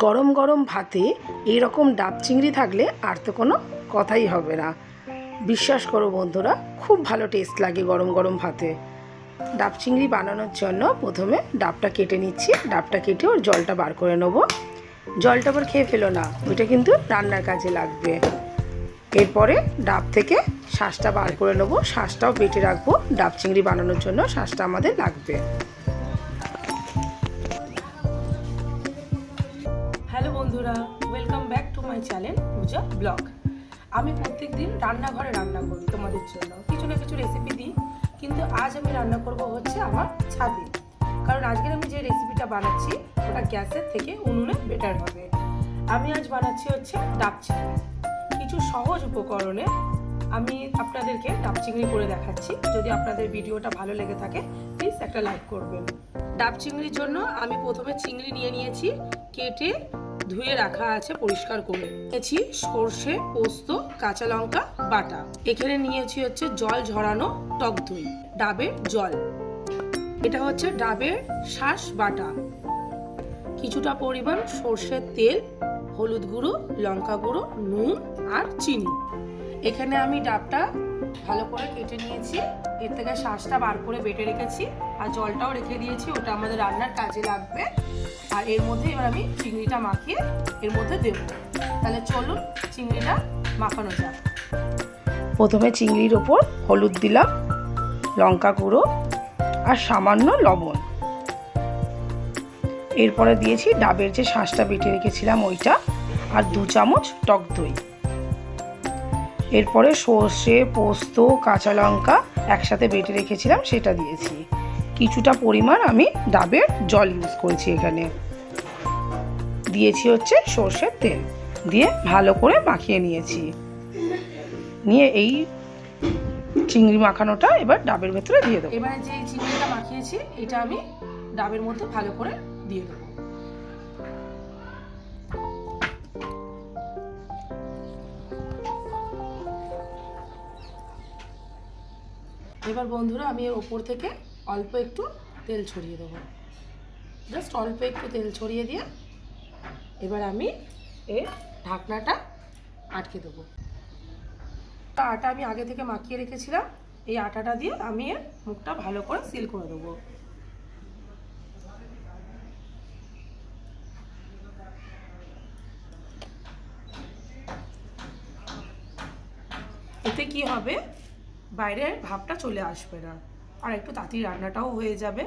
গরম গরম ভাতে এইরকম ডাব চিংড়ি থাকলে আর তো কোনো কথাই হবে না। বিশ্বাস করো বন্ধুরা, খুব ভালো টেস্ট লাগে গরম গরম ভাতে। ডাব চিংড়ি বানানোর জন্য প্রথমে ডাবটা কেটে নিচ্ছি। ডাবটা কেটে ওর জলটা বার করে নেবো। জলটা আবার খেয়ে ফেলো না, ওইটা কিন্তু রান্নার কাজে লাগবে। এরপরে ডাব থেকে শাঁসটা বার করে নেবো। শাঁসটাও বেটে রাখবো, ডাব চিংড়ি বানানোর জন্য শাঁসটা আমাদের লাগবে। হ্যালো বন্ধুরা, welcome back to my channel Puja blog. আমি প্রত্যেক দিন রান্নাঘরে রান্না করি তোমাদের জন্য, কিছু না কিছু রেসিপি দিই। কিন্তু আজ আমি রান্না করব হচ্ছে আমার ছাদে, কারণ আজকের আমি যে রেসিপিটা বানাচ্ছি ওটা গ্যাসের থেকে উনুনে বেটার হবে। আমি আজ বানাচ্ছি হচ্ছে ডাব চিংড়ি। কিছু সহজ উপকরণে আমি আপনাদেরকে ডাব চিংড়ি করে দেখাচ্ছি। যদি আপনাদের ভিডিওটা ভালো লেগে থাকে প্লিজ একটা লাইক করবেন। ডাব চিংড়ির জন্য আমি প্রথমে চিংড়ি নিয়ে নিয়েছি, কেটে ধুয়ে রাখা আছে পরিষ্কার করে। নিয়েছি সর্ষে, পোস্ত, কাঁচা লঙ্কা বাটা। এখানে নিয়েছি হচ্ছে জল ঝরানো টক দই, ডাবের জল। এটা হচ্ছে ডাবের শাঁস বাটা, কিছুটা পরিমাণ সর্ষের তেল, হলুদ গুঁড়ো, লঙ্কা গুঁড়ো, নুন আর চিনি। এখানে আমি ডাবটা ভালো করে কেটে নিয়েছি, এর থেকে শাঁসটা বার করে বেটে রেখেছি, আর জলটাও রেখে দিয়েছি, ওটা আমাদের রান্নার কাজে লাগবে। আর এর মধ্যে এবার আমি চিংড়িটা মাখিয়ে এর মধ্যে দেব। তাহলে চলুন চিংড়িটা মাখানো যাক। প্রথমে চিংড়ির ওপর হলুদ দিলাম, লঙ্কা গুঁড়ো আর সামান্য লবণ। এরপরে দিয়েছি ডাবের যে শাঁসটা বেটে রেখেছিলাম ওইটা, আর 2 চামচ টক দই। এরপরে সর্ষে, পোস্ত, কাঁচা লঙ্কা একসাথে বেটে রেখেছিলাম সেটা দিয়েছি। কিছুটা পরিমাণ আমি ডাবের জল ইউজ করেছি। এখানে দিয়েছি হচ্ছে সর্ষের তেল, দিয়ে ভালো করে মাখিয়ে নিয়েছি। নিয়ে এই চিংড়ি মাখানোটা এবার ডাবের ভেতরে দিয়ে দেবো। এবারে যে চিংড়িটা মাখিয়েছি এটা আমি ডাবের মধ্যে ভালো করে দিয়ে দেবো। এবার বন্ধুরা আমি এর ওপর থেকে অল্প একটু তেল ছড়িয়ে দেবো, জাস্ট অল্প একটু তেল ছড়িয়ে দিয়ে এবার আমি এর ঢাকনাটা আটকে দেবো। আটা আমি আগে থেকে মাখিয়ে রেখেছিলাম, এই আটাটা দিয়ে আমি এর মুখটা ভালো করে সিল করে দেবো। এতে কি হবে, বাইরের ভাবটা চলে আসবে না, আর একটু তাড়াতাড়ি রান্নাটাও হয়ে যাবে।